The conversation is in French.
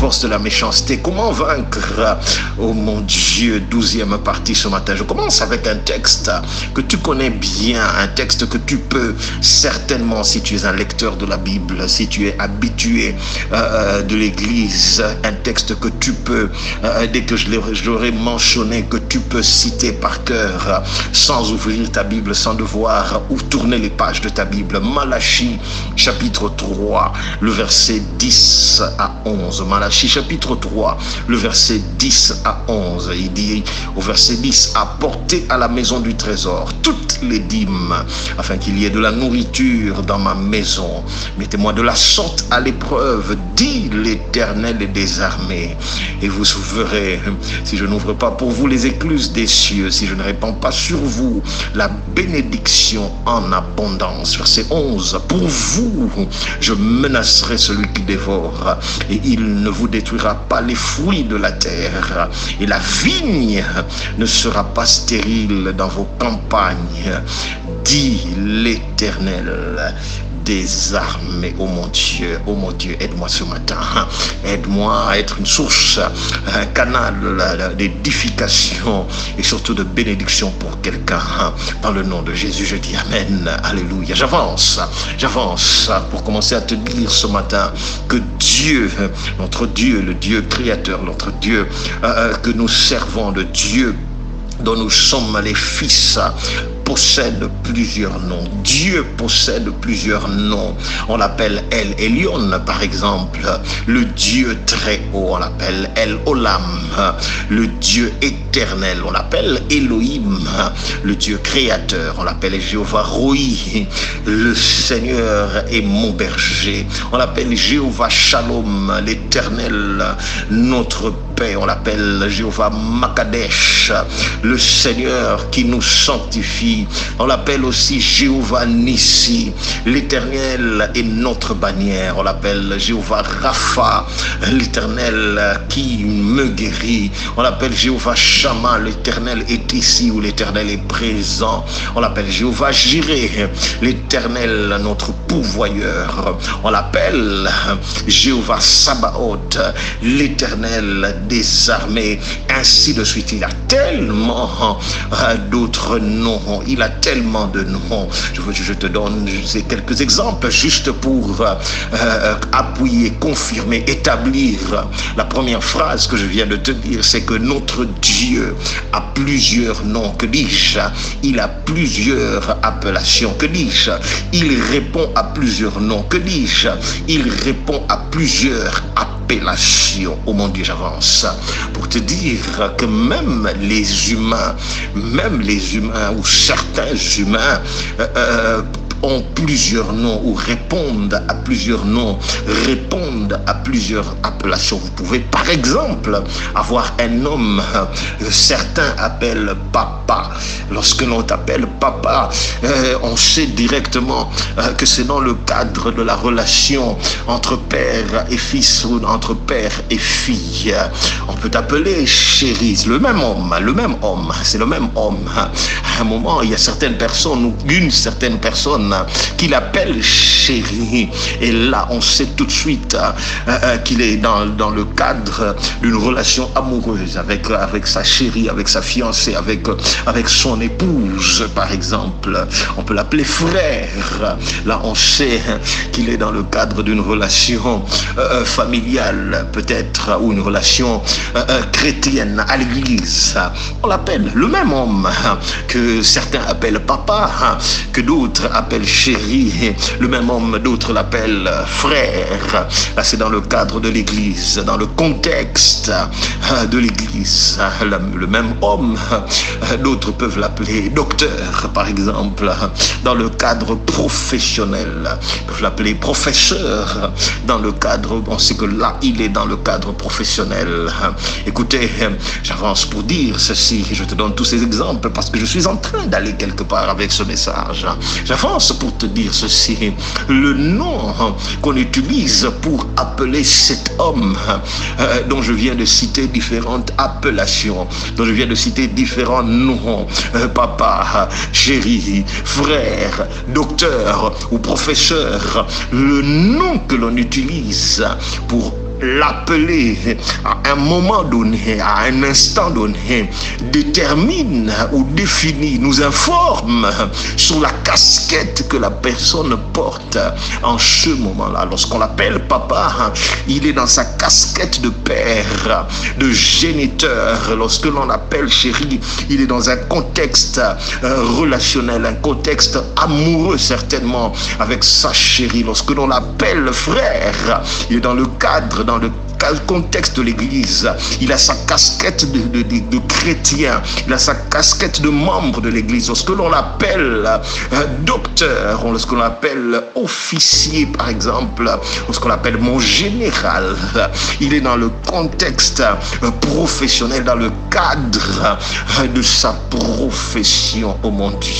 forces de la méchanceté. Comment vaincre, oh mon Dieu, 12e partie ce matin. Je commence avec un texte que tu connais bien, un texte que tu peux certainement, si tu es un lecteur de la Bible, si tu es habitué de l'église, un texte que tu peux, dès que je l'aurai mentionné, que tu peux citer par cœur, sans ouvrir ta Bible, sans devoir ou tourner les pages de ta Bible. Malachie chapitre 3, le verset 10 à 11. Malachie chapitre 3, le verset 10 à 11. Il dit au verset 10, apportez à la maison du trésor toutes les dîmes, afin qu'il y ait de la nourriture dans ma maison. Mettez-moi de la sorte à l'épreuve, dit l'Éternel des armées, et vous verrez, si je n'ouvre pas pour vous les écluses des cieux, si je ne répands pas sur vous la bénédiction en abondance. Verset 11, pour vous, je menacerai celui qui dévore, et il ne vous détruira pas les fruits de la terre, et la vigne ne sera pas stérile dans vos campagnes, dit l'Éternel des armées. Oh mon Dieu, aide-moi ce matin, aide-moi à être une source, un canal d'édification et surtout de bénédiction pour quelqu'un. Dans le nom de Jésus, je dis Amen, Alléluia. J'avance pour commencer à te dire ce matin que Dieu, notre Dieu, le Dieu créateur, notre Dieu que nous servons, le Dieu dont nous sommes les fils, possède plusieurs noms. Dieu possède plusieurs noms. On l'appelle El Elyon, par exemple. Le Dieu très haut, on l'appelle El Olam. Le Dieu éternel, on l'appelle Elohim. Le Dieu créateur, on l'appelle Jéhovah Roi. Le Seigneur est mon berger. On l'appelle Jéhovah Shalom, l'éternel, notre paix. On l'appelle Jéhovah Makadesh, le Seigneur qui nous sanctifie. On l'appelle aussi Jéhovah Nissi, l'Éternel est notre bannière. On l'appelle Jéhovah Rapha, l'Éternel qui me guérit. On l'appelle Jéhovah Shammah, l'Éternel est ici, où l'Éternel est présent. On l'appelle Jéhovah Jireh, l'Éternel notre pourvoyeur. On l'appelle Jéhovah Sabaoth, l'Éternel des armées. Ainsi de suite. Il a tellement d'autres noms. Il a tellement de noms. Je te donne quelques exemples juste pour appuyer, confirmer, établir la première phrase que je viens de te dire. C'est que notre Dieu a plusieurs noms. Que dis-je? Il a plusieurs appellations. Que dis-je? Il répond à plusieurs noms. Que dis-je? Il répond à plusieurs appellations. Oh mon Dieu, j'avance pour te dire que même les humains ou certains humains ont plusieurs noms ou répondent à plusieurs noms, répondent à plusieurs appellations. Vous pouvez par exemple avoir un homme, certains appellent papa. Lorsque l'on t'appelle papa, on sait directement que c'est dans le cadre de la relation entre père et fils ou entre père et fille. On peut t'appeler chérie, le même homme, c'est le même homme. À un moment, il y a certaines personnes ou une certaine personne qui l'appelle chérie, et là on sait tout de suite qu'il est dans le cadre d'une relation amoureuse avec sa chérie, avec sa fiancée, avec son épouse par exemple. On peut l'appeler frère, là on sait qu'il est dans le cadre d'une relation familiale peut-être, ou une relation chrétienne à l'église. On l'appelle le même homme que certains appellent papa, que d'autres appellent chérie, le même homme, d'autres l'appellent frère. Là c'est dans le cadre de l'église, dans le contexte de l'église. Le même homme, d'autres peuvent l'appeler docteur par exemple, dans le cadre professionnel, ils peuvent l'appeler professeur dans le cadre, on sait que là il est dans le cadre professionnel. Écoutez, j'avance pour dire ceci, je te donne tous ces exemples parce que je suis en train d'aller quelque part avec ce message. J'avance pour te dire ceci, le nom qu'on utilise pour appeler cet homme dont je viens de citer différentes appellations, dont je viens de citer différents noms, papa, chéri, frère, docteur ou professeur, le nom que l'on utilise pour l'appeler à un moment donné, à un instant donné, détermine ou définit, nous informe sur la casquette que la personne porte en ce moment-là. Lorsqu'on l'appelle papa, il est dans sa casquette de père, de géniteur. Lorsque l'on l'appelle chéri, il est dans un contexte relationnel, un contexte amoureux certainement avec sa chérie. Lorsque l'on l'appelle frère, il est dans le cadre, dans le contexte de l'église. Il a sa casquette de chrétien, il a sa casquette de membre de l'église. Lorsque l'on l'appelle docteur, lorsque l'on l'appelle officier par exemple, lorsqu'on l'appelle mon général, il est dans le contexte professionnel, dans le cadre de sa profession. Oh mon Dieu.